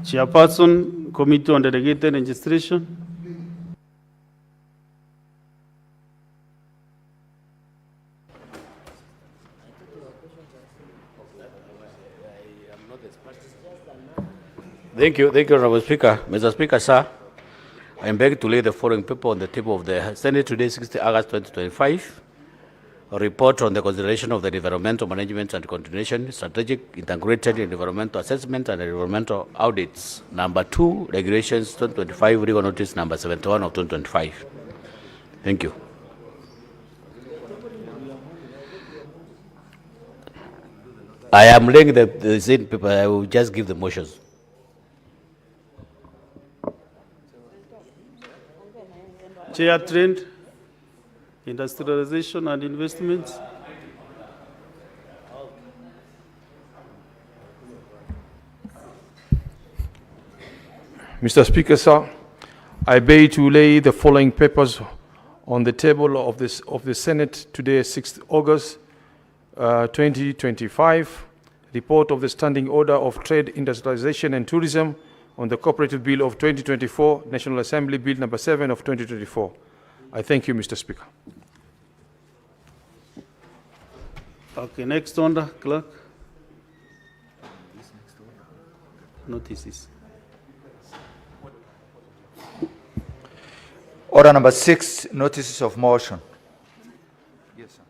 Chairperson, Committee on Delegated Registration. Thank you, Honorable Speaker. Mr. Speaker, sir, I am begging to lay the following paper on the table of the Senate today, 60 August 2025. A report on the consideration of the environmental management and coordination, strategic integrated environmental assessment and environmental audits. Number 2, regulations 2025, legal notice number 71 of 2025. Thank you. I am laying the same paper. I will just give the motions. Chair Trend, Industrialization and Investments. Mr. Speaker, sir, I beg to lay the following papers on the table of the Senate today, 6th August 2025. Report of the Standing Order of Trade, Industrialization and Tourism on the Cooperative Bill of 2024, National Assembly Bill number 7 of 2024. I thank you, Mr. Speaker. Okay, next order, clerk. Notices. Order number 6, notices of motion. Yes, sir.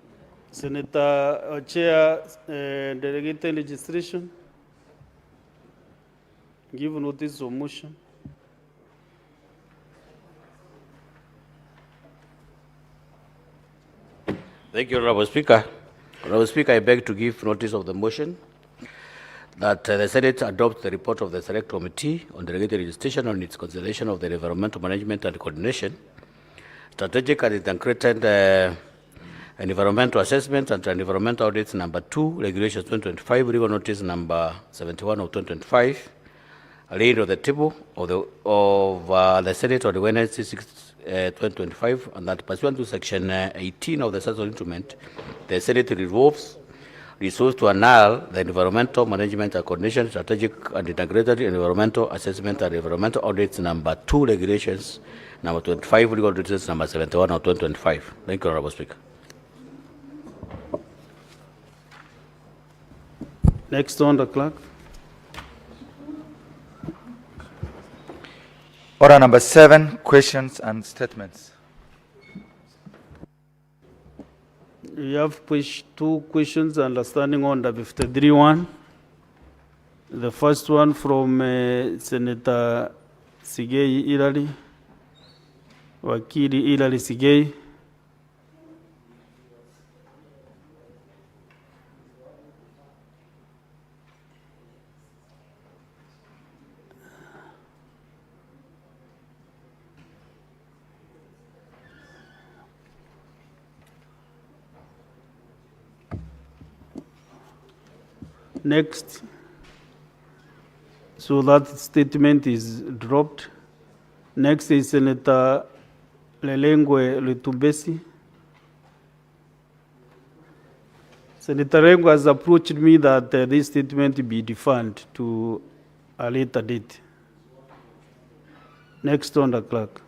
Senator Chair, Delegated Registration. Give notice of motion. Thank you, Honorable Speaker. Honorable Speaker, I beg to give notice of the motion that the Senate adopts the report of the Select Committee on Delegated Registration on its consideration of the environmental management and coordination, strategic and integrated environmental assessment and environmental audits number 2, regulations 2025, legal notice number 71 of 2025, laid on the table of the Senate on the Wednesday 6, 2025, and that pursuant to Section 18 of the Census Instrument, the Senate resolves to annul the environmental management and coordination, strategic and integrated environmental assessment and environmental audits number 2, regulations number 25, legal notices number 71 of 2025. Thank you, Honorable Speaker. Next on the clerk. Order number 7, questions and statements. We have two questions understanding under 53.1. The first one from Senator Sigei Ilali, Wakili Ilali Sigei. Next, so that statement is dropped. Next is Senator Lelengwe Lutumbesi. Senator Lelengwe has approached me that this statement be deferred to a later date. Next on the clerk.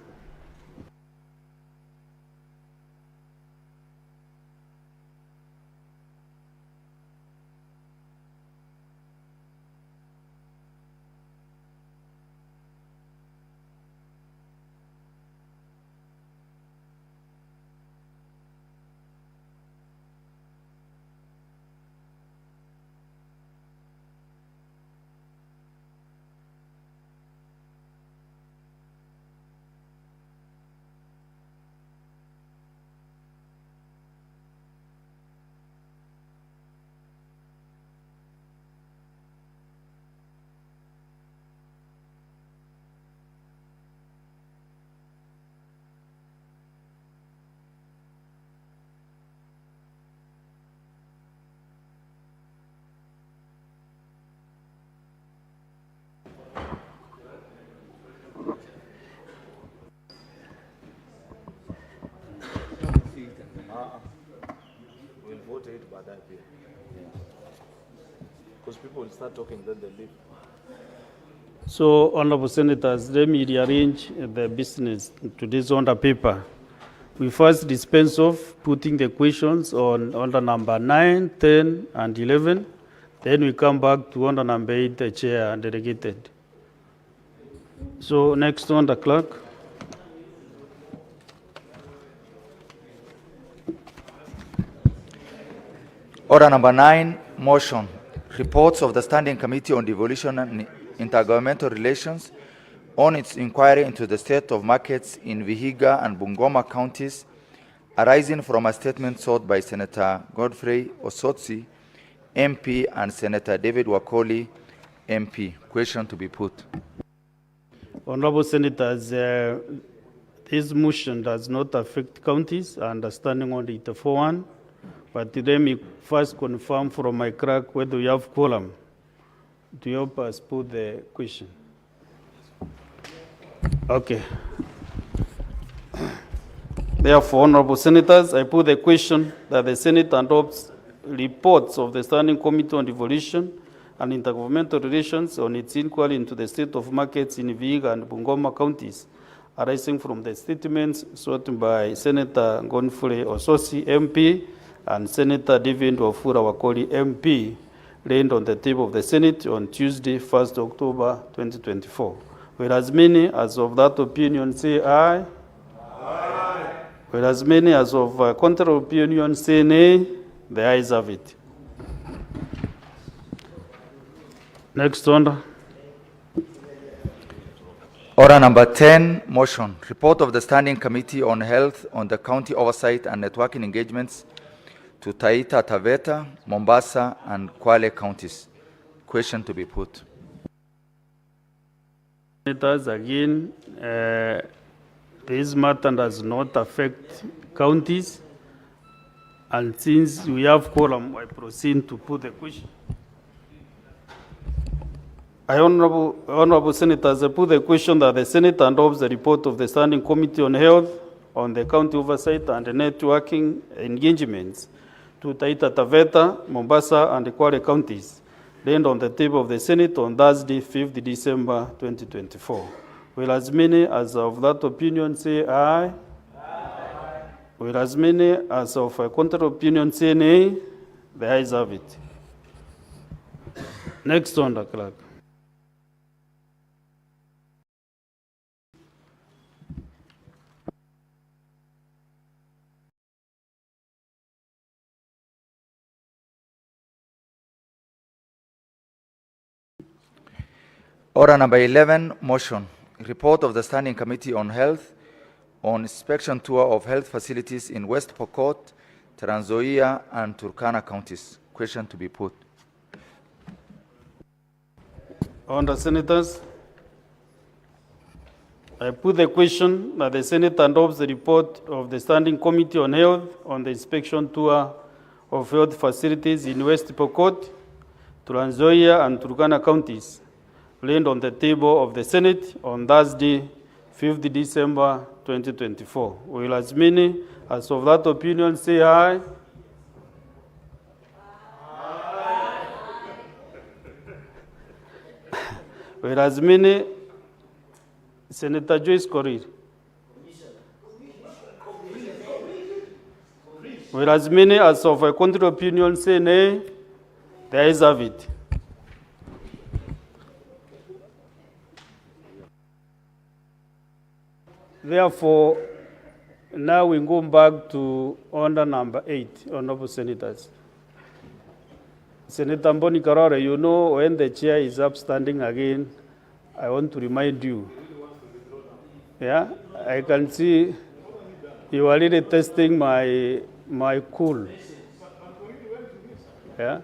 We'll vote it by that day. Because people will start talking, then they leave. So, Honorable Senators, let me rearrange the business to this order paper. We first dispense of putting the questions on order number 9, 10, and 11. Then we come back to order number 8, the chair and delegated. So, next order, clerk. Order number 9, motion. Reports of the Standing Committee on Devolution and Intergovernmental Relations on its inquiry into the state of markets in Vihiga and Bungoma counties, arising from a statement sought by Senator Godfrey Osotsi, MP, and Senator David Wakoli, MP. Question to be put. Honorable Senators, this motion does not affect counties, understanding only the 4-1. But let me first confirm from my clerk whether we have quorum to help us put the question. Okay. Therefore, Honorable Senators, I put the question that the Senate adopts reports of the Standing Committee on Devolution and Intergovernmental Relations on its inquiry into the state of markets in Vihiga and Bungoma counties, arising from the statements sought by Senator Godfrey Osotsi, MP, and Senator David Wakoli, MP, laid on the table of the Senate on Tuesday, 1st October 2024. Whereas many as of that opinion say aye. Aye. Whereas many as of contrary opinion say nay, the ayes have it. Next order. Order number 10, motion. Report of the Standing Committee on Health on the County Oversight and Networking Engagements to Taita Taveta, Mombasa, and Kwale counties. Question to be put. Senators, again, this matter does not affect counties, and since we have quorum, I proceed to put the question. Honorable Senators, I put the question that the Senate adopts the report of the Standing Committee on Health on the County Oversight and Networking Engagements to Taita Taveta, Mombasa, and the Kwale counties, laid on the table of the Senate on Thursday, 5th December 2024. Whereas many as of that opinion say aye. Aye. Whereas many as of a contrary opinion say nay, the ayes have it. Next order, clerk. Order number 11, motion. Report of the Standing Committee on Health on inspection tour of health facilities in West Pokot, Trans Nzoia, and Turkana counties. Question to be put. Honourable Senators, I put the question that the Senate adopts the report of the Standing Committee on Health on the inspection tour of health facilities in West Pokot, Trans Nzoia, and Turkana counties, laid on the table of the Senate on Thursday, 5th December 2024. Will as many as of that opinion say aye? Aye. Whereas many, Senator Joyce Korir. Whereas many as of a contrary opinion say nay, the ayes have it. Therefore, now we go back to order number 8, Honorable Senators. Senator Mboni Karore, you know when the chair is up standing again, I want to remind you. Yeah, I can see you are really testing my cool. Yeah.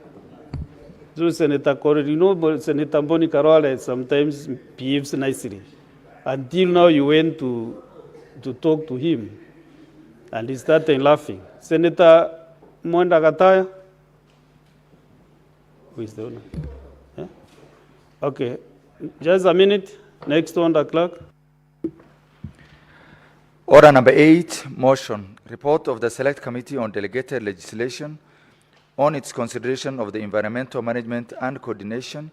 So Senator Karore, you know Senator Mboni Karore sometimes behaves nicely. Until now you went to talk to him, and he started laughing. Senator Mwenda Gataya? Who is the owner? Yeah? Okay, just a minute. Next one, the clerk. Order number 8, motion. Report of the Select Committee on Delegated Legislation on its consideration of the environmental management and coordination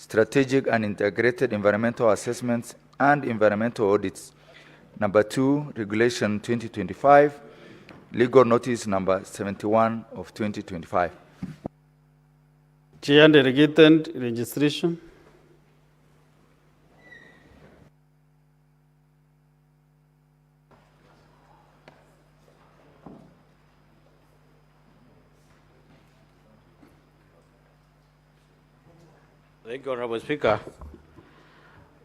strategic and integrated environmental assessments and environmental audits. Number 2, Regulation 2025, Legal Notice number 71 of 2025. Chair, delegated registration. Thank you, Honorable Speaker.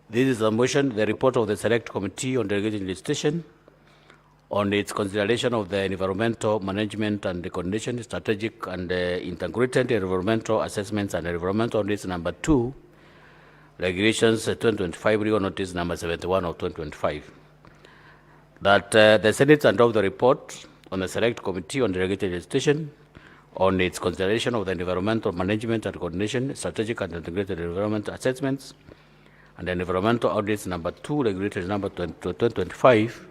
This is a motion, the report of the Select Committee on Delegated Legislation on its consideration of the environmental management and the coordination, strategic and integrated environmental assessments and environmental audits number 2, regulations 2025, legal notice number 71 of 2025. That the Senate adopt the report on the Select Committee on Delegated Legislation on its consideration of the environmental management and coordination, strategic and integrated environmental assessments and environmental audits number 2, regulatory number 2025,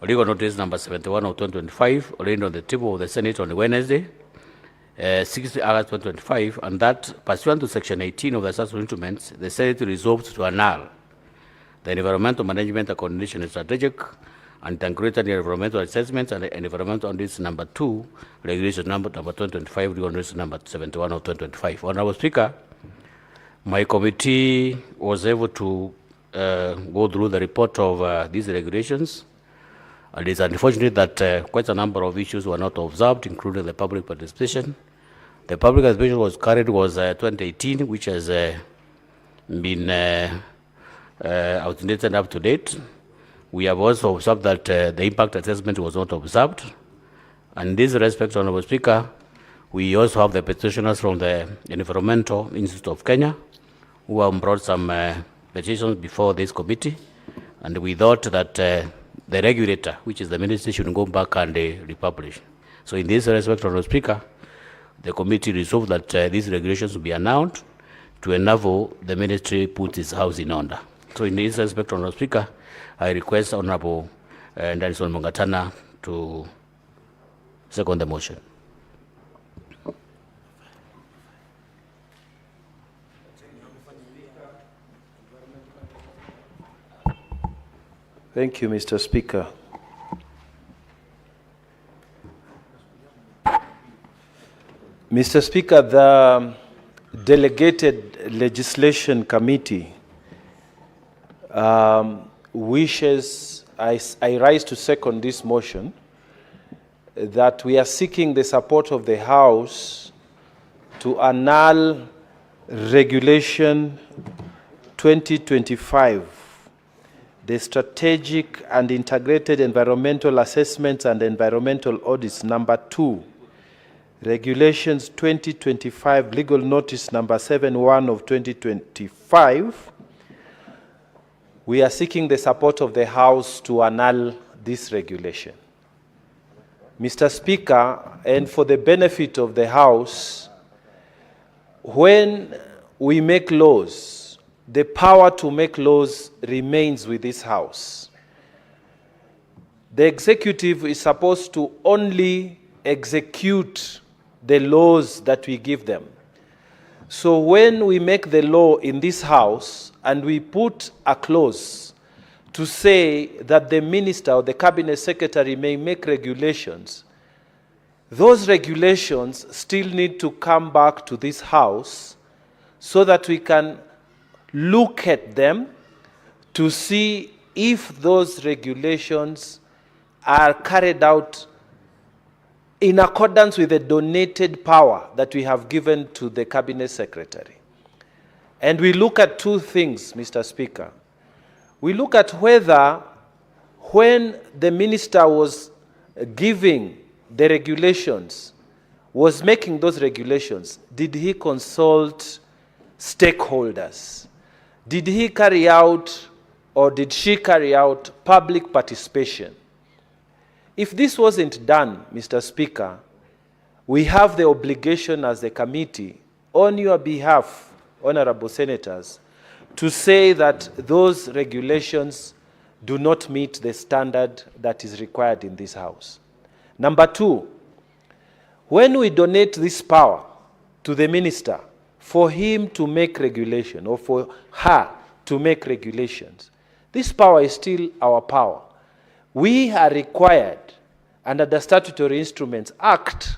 legal notice number 71 of 2025, laid on the table of the Senate on Wednesday, 6 August 2025, and that pursuant to Section 18 of the Assessment Instruments, the Senate resolved to annul the environmental management and coordination strategic and integrated environmental assessments and environmental audits number 2, regulation number 2025, legal notice number 71 of 2025. Honorable Speaker, my committee was able to go through the report of these regulations. And it's unfortunate that quite a number of issues were not observed, including the public participation. The public participation was carried was 2018, which has been outdated up to date. We have also observed that the impact assessment was not observed. And in this respect, Honorable Speaker, we also have the petitioners from the Environmental Institute of Kenya, who have brought some petitions before this committee. And we thought that the regulator, which is the ministry, should go back and republish. So in this respect, Honorable Speaker, the committee resolved that these regulations will be announced to enable the ministry put its house in order. So in this respect, Honorable Speaker, I request Honorable Nelson Mungatana to second the motion. Thank you, Mr. Speaker. Mr. Speaker, the Delegated Legislation Committee wishes, I rise to second this motion, that we are seeking the support of the House to annul Regulation 2025, the Strategic and Integrated Environmental Assessments and Environmental Audits number 2, Regulations 2025, Legal Notice number 71 of 2025. We are seeking the support of the House to annul this regulation. Mr. Speaker, and for the benefit of the House, when we make laws, the power to make laws remains with this House. The executive is supposed to only execute the laws that we give them. So when we make the law in this House and we put a clause to say that the minister or the cabinet secretary may make regulations, those regulations still need to come back to this House so that we can look at them to see if those regulations are carried out in accordance with the donated power that we have given to the cabinet secretary. And we look at two things, Mr. Speaker. We look at whether when the minister was giving the regulations, was making those regulations, did he consult stakeholders? Did he carry out or did she carry out public participation? If this wasn't done, Mr. Speaker, we have the obligation as a committee, on your behalf, honorable senators, to say that those regulations do not meet the standard that is required in this House. Number two, when we donate this power to the minister for him to make regulation or for her to make regulations. This power is still our power. We are required, under the Statutory Instruments Act,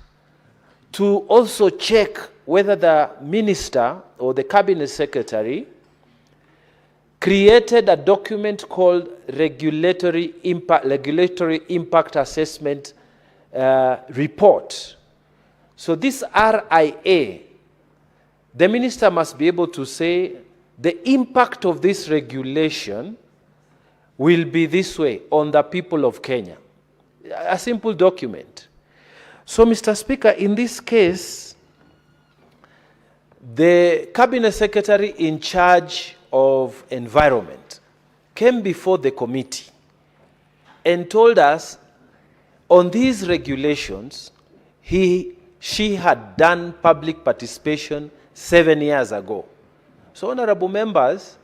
to also check whether the minister or the cabinet secretary created a document called Regulatory Impact Assessment Report. So this RIA, the minister must be able to say the impact of this regulation will be this way on the people of Kenya. A simple document. So, Mr. Speaker, in this case, the cabinet secretary in charge of environment came before the committee and told us on these regulations, she had done public participation 7 years ago. So, honorable members,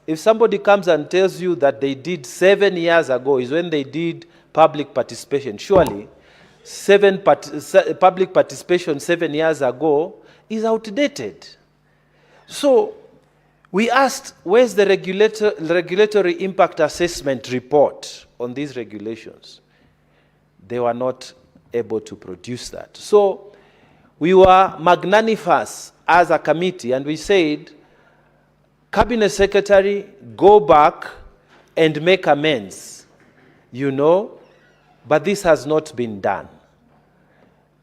if somebody comes and tells you that they did 7 years ago is when they did public participation, surely public participation 7 years ago is outdated. So we asked, where's the regulatory impact assessment report on these regulations? They were not able to produce that. So we were magnanimous as a committee, and we said, Cabinet Secretary, go back and make amends, but this has not been done.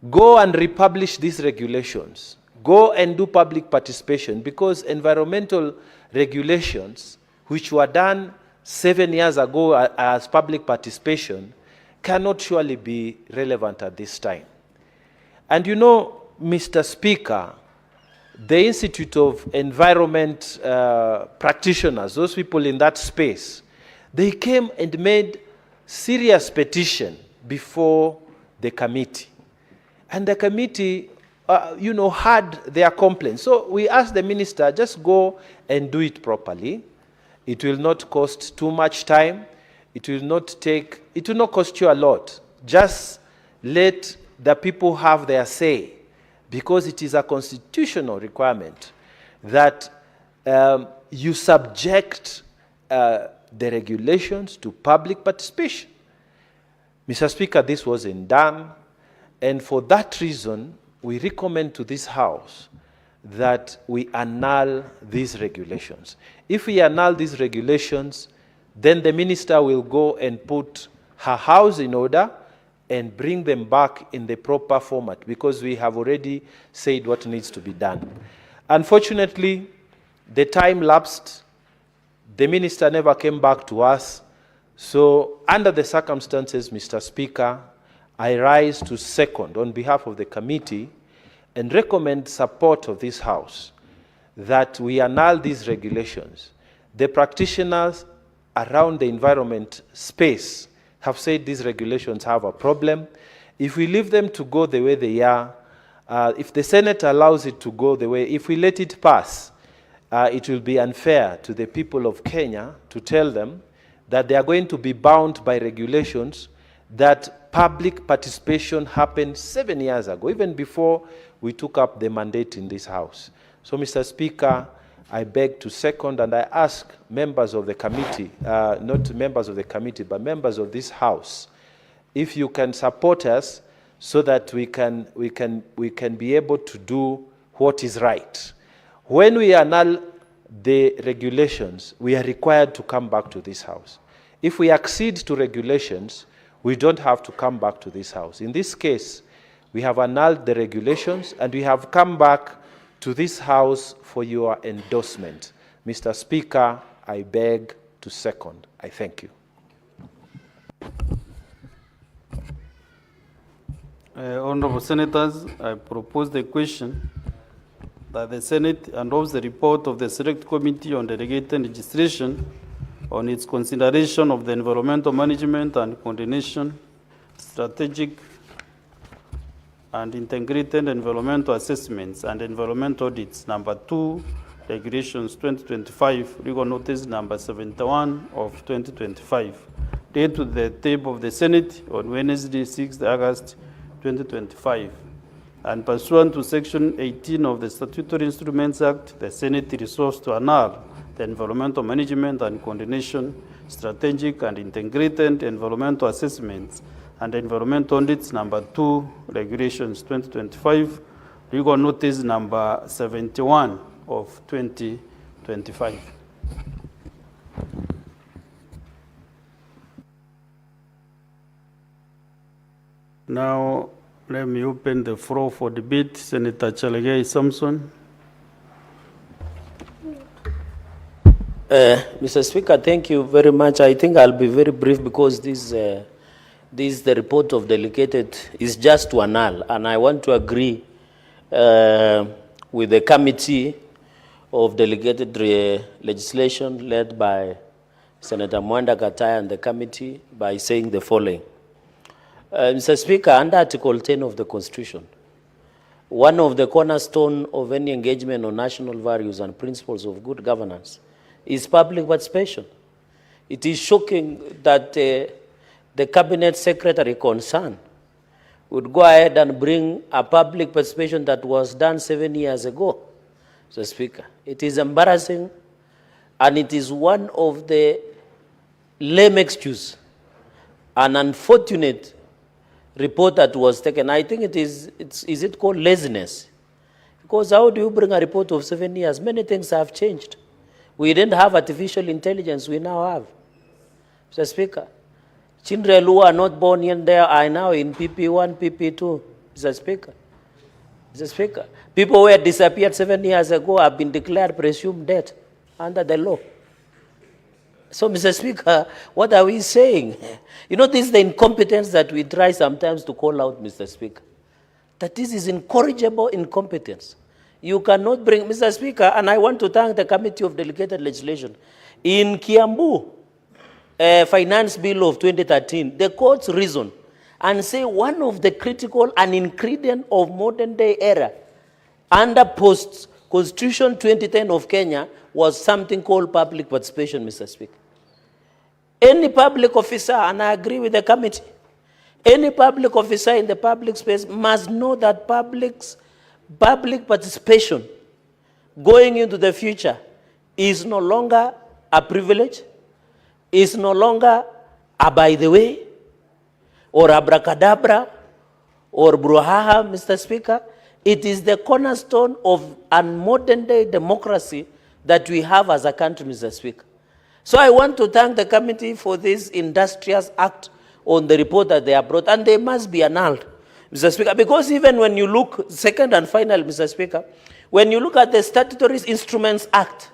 Go and republish these regulations. Go and do public participation, because environmental regulations, which were done 7 years ago as public participation, cannot surely be relevant at this time. And Mr. Speaker, the Institute of Environment practitioners, those people in that space, they came and made serious petition before the committee. And the committee, had their complaints. So we asked the minister, just go and do it properly. It will not cost too much time. It will not cost you a lot. Just let the people have their say, because it is a constitutional requirement that you subject the regulations to public participation. Mr. Speaker, this wasn't done, and for that reason, we recommend to this House that we annul these regulations. If we annul these regulations, then the minister will go and put her house in order and bring them back in the proper format, because we have already said what needs to be done. Unfortunately, the time lapsed. The minister never came back to us. So under the circumstances, Mr. Speaker, I rise to second on behalf of the committee and recommend support of this House that we annul these regulations. The practitioners around the environment space have said these regulations have a problem. If we leave them to go the way they are, if the Senate allows it to go the way, if we let it pass, it will be unfair to the people of Kenya to tell them that they are going to be bound by regulations that public participation happened 7 years ago, even before we took up the mandate in this House. So, Mr. Speaker, I beg to second, and I ask members of the committee, not members of the committee, but members of this House, if you can support us so that we can be able to do what is right. When we annul the regulations, we are required to come back to this House. If we accede to regulations, we don't have to come back to this House. In this case, we have annulled the regulations, and we have come back to this House for your endorsement. Mr. Speaker, I beg to second. I thank you. Honorable Senators, I propose the question that the Senate endorse the report of the Select Committee on Delegated Legislation on its consideration of the environmental management and coordination, strategic and integrated environmental assessments and environmental audits, number 2, regulations 2025, legal notice number 71 of 2025, dated to the table of the Senate on Wednesday, 6th August 2025. And pursuant to Section 18 of the Statutory Instruments Act, the Senate resolves to annul the Environmental Management and Coordination, Strategic and Integrated Environmental Assessments and Environmental Audits Number 2, Regulations 2025, Legal Notice Number 71 of 2025. Now, let me open the floor for debate. Senator Chalagai Samson. Mr. Speaker, thank you very much. I think I'll be very brief because the report of delegated is just to annul, and I want to agree with the committee of delegated legislation led by Senator Mwanda Kataya and the committee by saying the following. Mr. Speaker, under Article 10 of the Constitution, one of the cornerstones of any engagement on national values and principles of good governance is public participation. It is shocking that the cabinet secretary concerned would go ahead and bring a public participation that was done 7 years ago, Mr. Speaker. It is embarrassing, and it is one of the lame excuses, an unfortunate report that was taken. I think is it called laziness? Because how do you bring a report of 7 years? Many things have changed. We didn't have artificial intelligence, we now have. Mr. Speaker, children who are not born in there are now in PP1, PP2, Mr. Speaker. Mr. Speaker, people who had disappeared 7 years ago have been declared presumed dead under the law. So, Mr. Speaker, what are we saying? You know, this is the incompetence that we try sometimes to call out, Mr. Speaker. That this is incorrigible incompetence. You cannot bring, Mr. Speaker, and I want to thank the Committee of Delegated Legislation. In Kiambu, Finance Bill of 2013, the courts reason and say one of the critical and ingredient of modern day era under post-Constitution 2010 of Kenya was something called public participation, Mr. Speaker. Any public officer, and I agree with the committee, any public officer in the public space must know that public participation going into the future is no longer a privilege, is no longer a by the way, or abracadabra, or brouhaha, Mr. Speaker. It is the cornerstone of a modern day democracy that we have as a country, Mr. Speaker. So I want to thank the committee for this industrious act on the report that they have brought, and they must be annulled, Mr. Speaker, because even when you look, second and final, Mr. Speaker, when you look at the Statutory Instruments Act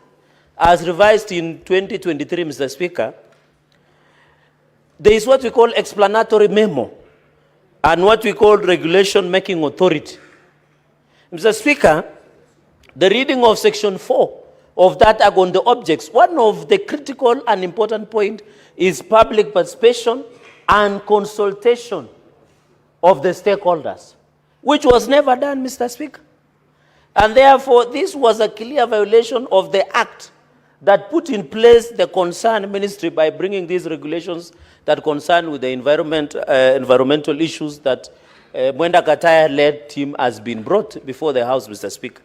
as revised in 2023, Mr. Speaker, there is what we call explanatory memo and what we call regulation making authority. Mr. Speaker, the reading of Section 4 of that act on the objects, one of the critical and important point is public participation and consultation of the stakeholders, which was never done, Mr. Speaker. And therefore, this was a clear violation of the act that put in place the concerned ministry by bringing these regulations that concern with the environmental issues that Mwenda Kataya-led team has been brought before the House, Mr. Speaker.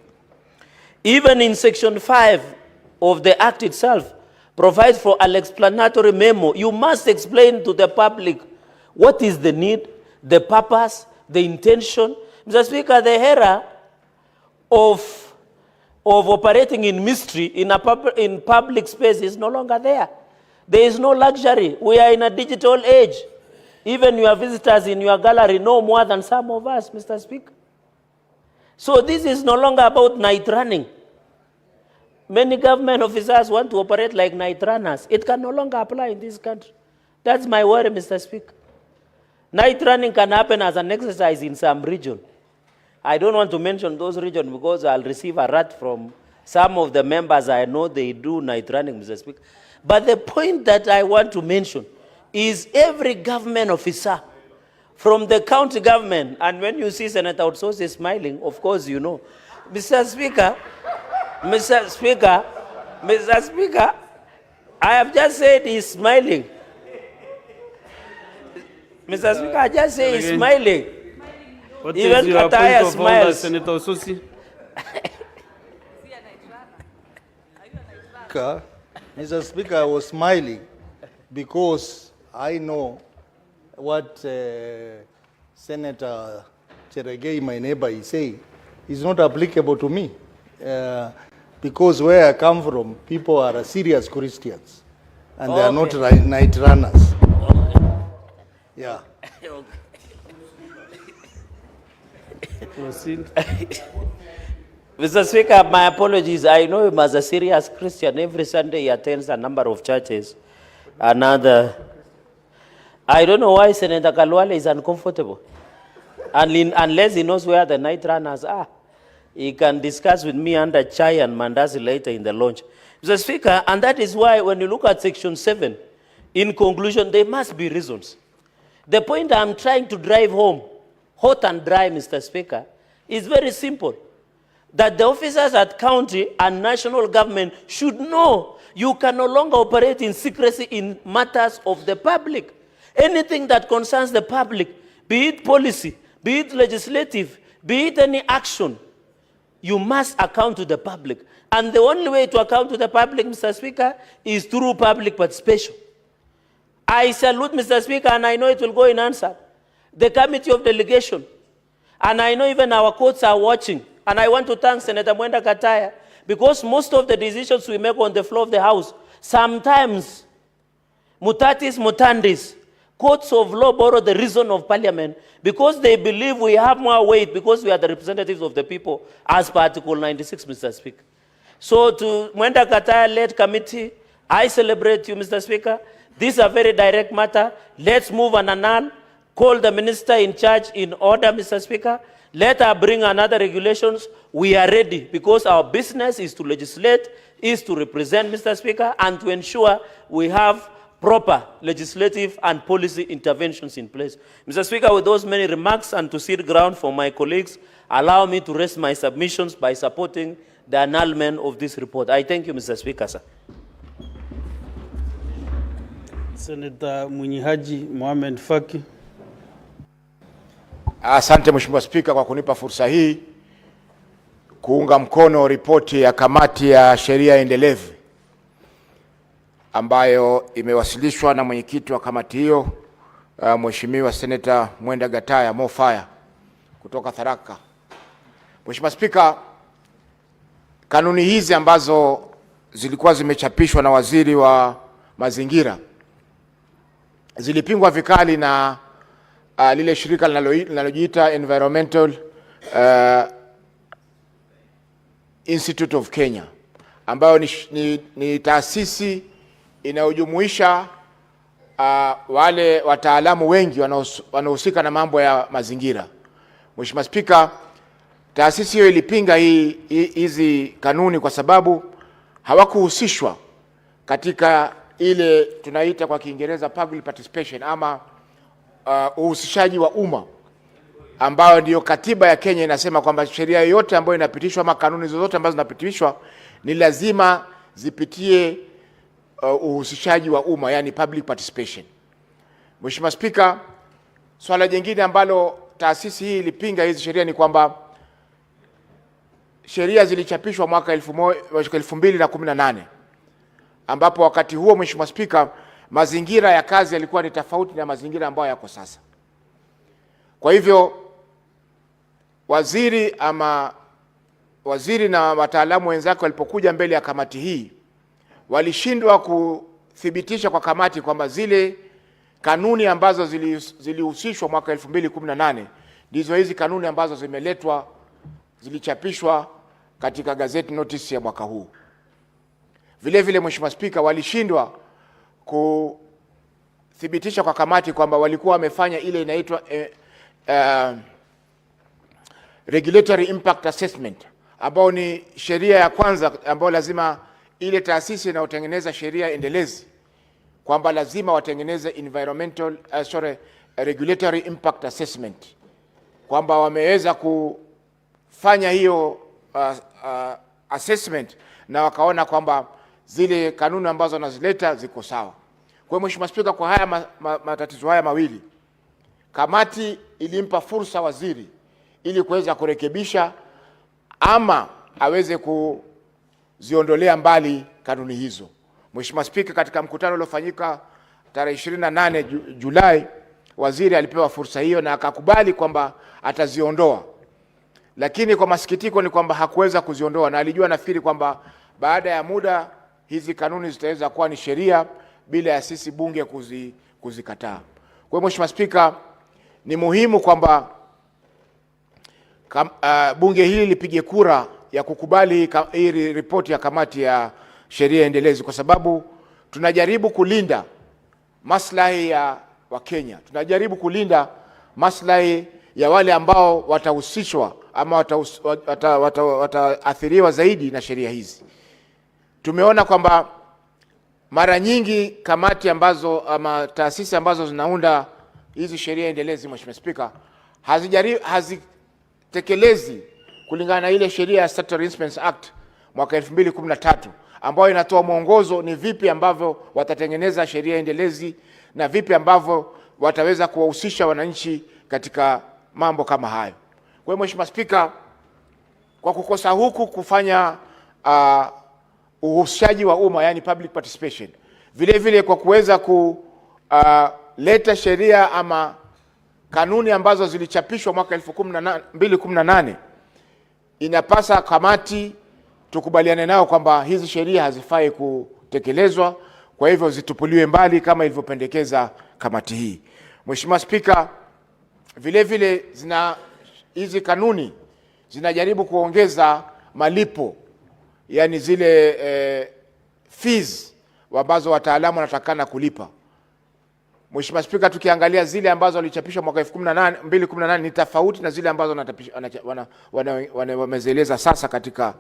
Even in Section 5 of the Act itself, provides for an explanatory memo. You must explain to the public what is the need, the purpose, the intention. Mr. Speaker, the era of operating in mystery in public space is no longer there. There is no luxury. We are in a digital age. Even your visitors in your gallery know more than some of us, Mr. Speaker. So this is no longer about night running. Many government officers want to operate like night runners. It can no longer apply in this country. That's my worry, Mr. Speaker. Night running can happen as an exercise in some region. I don't want to mention those regions because I'll receive a rat from some of the members I know they do night running, Mr. Speaker. But the point that I want to mention is every government officer, from the county government, and when you see Senator Outsource smiling, of course you know. Mr. Speaker, I have just said he's smiling. Mr. Speaker, I just say he's smiling. What Even is your point Kataya of order, smiles. Senator Susi? Mr. Speaker, I was smiling because I know what Senator Cheregei, my neighbor, is saying is not applicable to me. Because where I come from, people are serious Christians and they are not night runners. Yeah. Proceed. Mr. Speaker, my apologies. I know him as a serious Christian. Every Sunday he attends a number of churches. I don't know why Senator Kalwale is uncomfortable. Unless he knows where the night runners are. He can discuss with me under chai and mandazi later in the lunch. Mr. Speaker, and that is why when you look at Section 7, in conclusion, there must be reasons. The point I'm trying to drive home, hot and dry, Mr. Speaker, is very simple. That the officers at county and national government should know you can no longer operate in secrecy in matters of the public. Anything that concerns the public, be it policy, be it legislative, be it any action, you must account to the public. And the only way to account to the public, Mr. Speaker, is through public participation. I salute, Mr. Speaker, and I know it will go in answer, the Committee of Delegation. And I know even our courts are watching. And I want to thank Senator Mwenda Kataya, because most of the decisions we make on the floor of the House, sometimes, mutatis mutandis, courts of law borrow the reason of Parliament because they believe we have more weight because we are the representatives of the people, as per Article 96, Mr. Speaker. So to Mwenda Kataya-led committee, I celebrate you, Mr. Speaker. This is a very direct matter. Let's move and annul. Call the minister in charge in order, Mr. Speaker. Let her bring another regulations. We are ready because our business is to legislate, is to represent, Mr. Speaker, and to ensure we have proper legislative and policy interventions in place. Mr. Speaker, with those many remarks and to cede ground for my colleagues, allow me to raise my submissions by supporting the annulment of this report. I thank you, Mr. Speaker, sir. Senator Munyihaji Mohamed Faki. Asante Mheshimiwa Spika kwa kunipa fursa hii kuunga mkono ripoti ya kamati ya sheria endelevu ambayo imewasilishwa na mwenyekiti wa kamati hiyo Mheshimiwa Senator Mwenda Gataya Mofaya kutoka Tharaka. Mheshimiwa Spika, kanuni hizi ambazo zilikuwa zimechapishwa na Waziri wa Mazingira zilipingwa vikali na lile shirika linalojiita Environmental Institute of Kenya, ambayo ni taasisi inayojumuisha wale wataalamu wengi wanaohusika na mambo ya mazingira. Mheshimiwa Spika, taasisi hiyo ilipinga hizi kanuni kwa sababu hawakuhusishwa katika ile tunaita kwa Kiingereza public participation ama uhusishaji wa umma, ambayo ndio katiba ya Kenya inasema kwamba sheria yote ambayo inapitishwa ama kanuni zozote ambazo zinapitishwa ni lazima zipitie uhusishaji wa umma, yani public participation. Mheshimiwa Spika, swala jingine ambalo taasisi hii ilipinga hizi sheria ni kwamba sheria zilichapishwa mwaka 2018 ambapo wakati huo, Mheshimiwa Spika, mazingira ya kazi yalikuwa ni tofauti na mazingira ambayo yako sasa. Kwa hivyo waziri na wataalamu wenzake walipokuja mbele ya kamati hii walishindwa kuthibitisha kwa kamati kwamba zile kanuni ambazo zilihusishwa mwaka 2018 ndizo hizi kanuni ambazo zilichapishwa katika gazeti notice ya mwaka huu. Vile vile, Mheshimiwa Spika, walishindwa kuthibitisha kwa kamati kwamba walikuwa wamefanya ile inaitwa regulatory impact assessment, ambao ni sheria ya kwanza ambayo lazima ile taasisi inayotengeneza sheria endelezi kwamba lazima watengeneze regulatory impact assessment, kwamba wameweza kufanya hiyo assessment na wakaona kwamba zile kanuni ambazo wanazileta ziko sawa. Kwa hiyo Mheshimiwa Spika, kwa haya matatizo haya mawili, kamati ilimpa fursa waziri ili kuweza kurekebisha ama aweze kuziondolea mbali kanuni hizo. Mheshimiwa Spika, katika mkutano uliofanyika tarehe 28 Julai, waziri alipewa fursa hiyo na akakubali kwamba ataziondoa. Lakini kwa masikitiko ni kwamba hakuweza kuziondoa, na alijua nafikiri kwamba baada ya muda hizi kanuni zitaweza kuwa ni sheria bila ya sisi bunge kuzikataa. Kwa hiyo Mheshimiwa Spika, ni muhimu kwamba bunge hili lipige kura ya kukubali hii ripoti ya kamati ya sheria endelezi, kwa sababu tunajaribu kulinda maslahi ya Wakenya. Tunajaribu kulinda maslahi ya wale ambao watahusishwa ama wataathiriwa zaidi na sheria hizi. Tumeona kwamba mara nyingi kamati ambazo ama taasisi ambazo zinaunda hizi sheria endelezi, Mheshimiwa Spika, hazitekelezi kulingana na ile sheria ya Statutory Instruments Act mwaka 2013 ambayo inatoa mwongozo ni vipi ambavyo watatengeneza sheria endelezi na vipi ambavyo wataweza kuwahusisha wananchi katika mambo kama hayo. Kwa hiyo Mheshimiwa Spika, kwa kukosa huku kufanya uhusishaji wa umma, yani public participation, vile vile kwa kuweza kuleta sheria ama kanuni ambazo zilichapishwa mwaka 2018, inapasa kamati tukubaliane nao kwamba hizi sheria hazifai kutekelezwa, kwa hivyo zitupuliwe mbali kama ilivyopendekeza kamati hii. Mheshimiwa Spika, vile vile hizi kanuni zinajaribu kuongeza malipo, yani zile fees ambazo wataalamu wanatakana kulipa. Mheshimiwa Spika, tukiangalia zile ambazo walichapishwa mwaka 2018 ni tofauti na zile ambazo wamezieleza sasa katika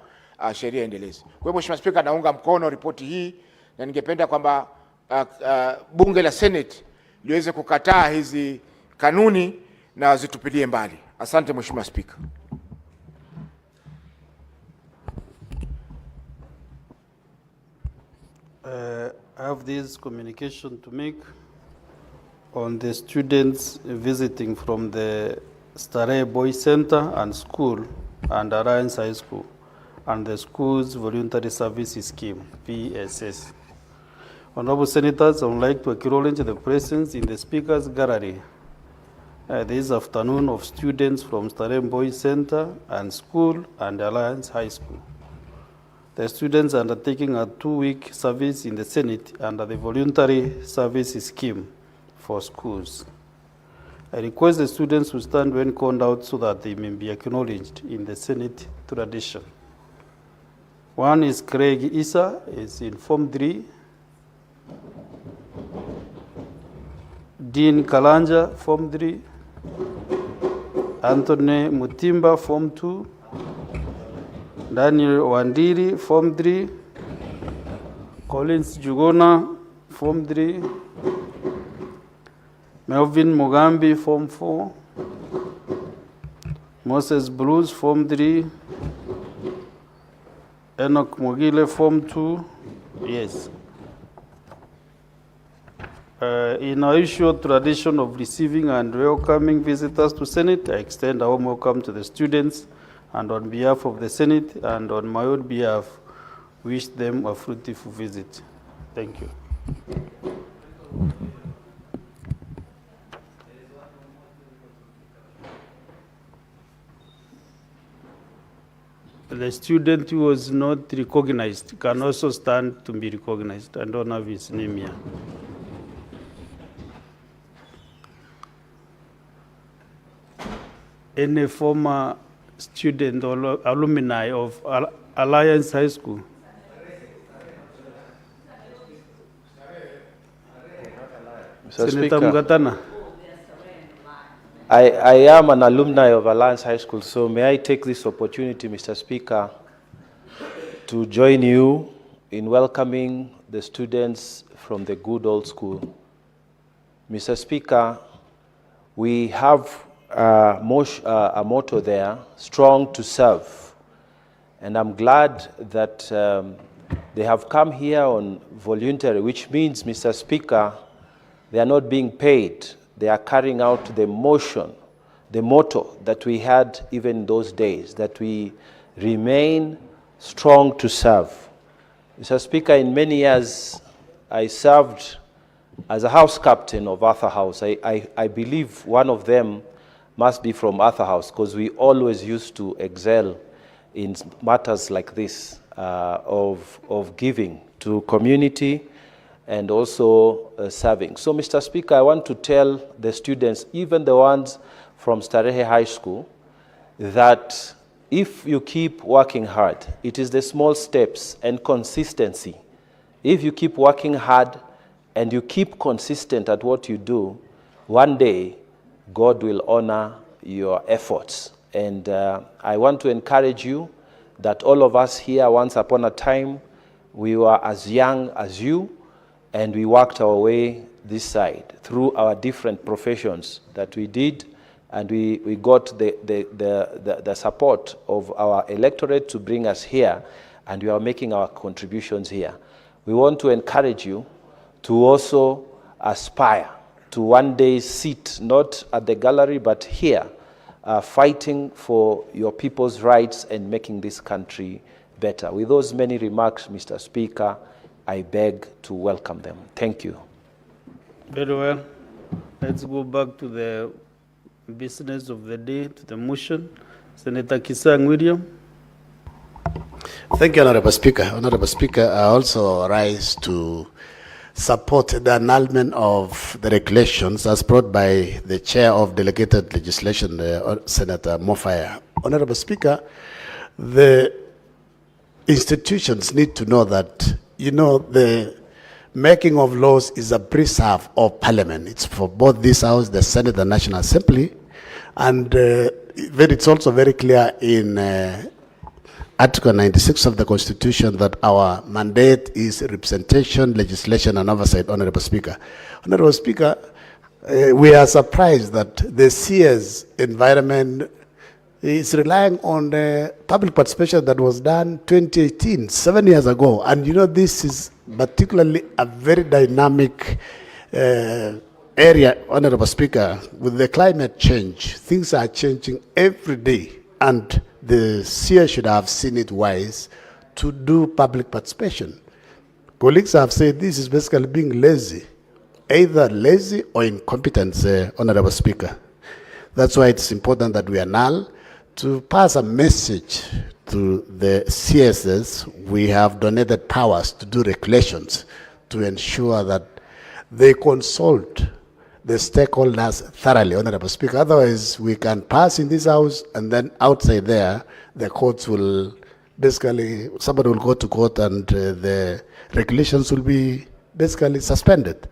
sheria endelezi. Kwa hiyo Mheshimiwa Spika, naunga mkono ripoti hii na ningependa kwamba bunge la Senate liweze kukataa hizi kanuni na zitupilie mbali. Asante Mheshimiwa Spika. I have this communication to make on the students visiting from the Starehe Boys Center and School and Alliance High School and the school's voluntary service scheme, VSS. Honorable Senators, I would like to acknowledge the presence in the Speaker's gallery this afternoon of students from Starehe Boys Center and School and Alliance High School. The students are undertaking a 2-week service in the Senate under the voluntary service scheme for schools. I request the students to stand when called out so that they may be acknowledged in the Senate tradition. One is Craig Issa, is in Form 3. Dean Kalanja, Form 3. Anthony Mutimba, Form 2. Daniel Wandiri, Form 3. Collins Jugona, Form 3. Melvin Mugambi, Form 4. Moses Bruce, Form 3. Enoch Mogile, Form 2. Yes. In our usual tradition of receiving and welcoming visitors to Senate, I extend a warm welcome to the students, and on behalf of the Senate and on my own behalf, wish them a fruitful visit. Thank you. The student who was not recognized can also stand to be recognized. I don't have his name here. Any former student or alumni of Alliance High School? Mr. Senator Speaker, Mugatana. I am an alumni of Alliance High School, so may I take this opportunity, Mr. Speaker, to join you in welcoming the students from the good old school. Mr. Speaker, we have a motto there, strong to serve, and I'm glad that they have come here on voluntary, which means, Mr. Speaker, they are not being paid. They are carrying out the motion the motto that we had even in those days, that we remain strong to serve. Mr. Speaker, in many years, I served as a house captain of Arthur House. I believe one of them must be from Arthur House, because we always used to excel in matters like this, of giving to community and also serving. So, Mr. Speaker, I want to tell the students, even the ones from Starehe High School, that if you keep working hard, it is the small steps and consistency. If you keep working hard and you keep consistent at what you do, one day God will honor your efforts. And I want to encourage you that all of us here, once upon a time, we were as young as you, and we worked our way this side through our different professions that we did, and we got the support of our electorate to bring us here, and we are making our contributions here. We want to encourage you to also aspire to one day sit not at the gallery but here, fighting for your people's rights and making this country better. With those many remarks, Mr. Speaker, I beg to welcome them. Thank you. Very well. Let's go back to the business of the day, to the motion. Senator Kisang William. Thank you, Honorable Speaker. Honorable Speaker, I also rise to support the annulment of the regulations as brought by the Chair of Delegated Legislation, Senator Mofaya. Honorable Speaker, the institutions need to know that, the making of laws is a preserve of Parliament. It's for both this House, the Senate, the National Assembly, and it's also very clear in Article 96 of the Constitution that our mandate is representation, legislation, and oversight, Honorable Speaker. Honorable Speaker, we are surprised that the CS environment is relying on the public participation that was done 2018, 7 years ago. And this is particularly a very dynamic area, Honorable Speaker. With the climate change, things are changing every day. And the CS should have seen it wise to do public participation. Colleagues have said this is basically being lazy, either lazy or incompetent, Honorable Speaker. That's why it's important that we annul to pass a message to the CSs. We have donated powers to do regulations to ensure that they consult the stakeholders thoroughly, Honorable Speaker. Otherwise, we can pass in this House, and then outside there, the courts will basically, somebody will go to court, and the regulations will be basically suspended.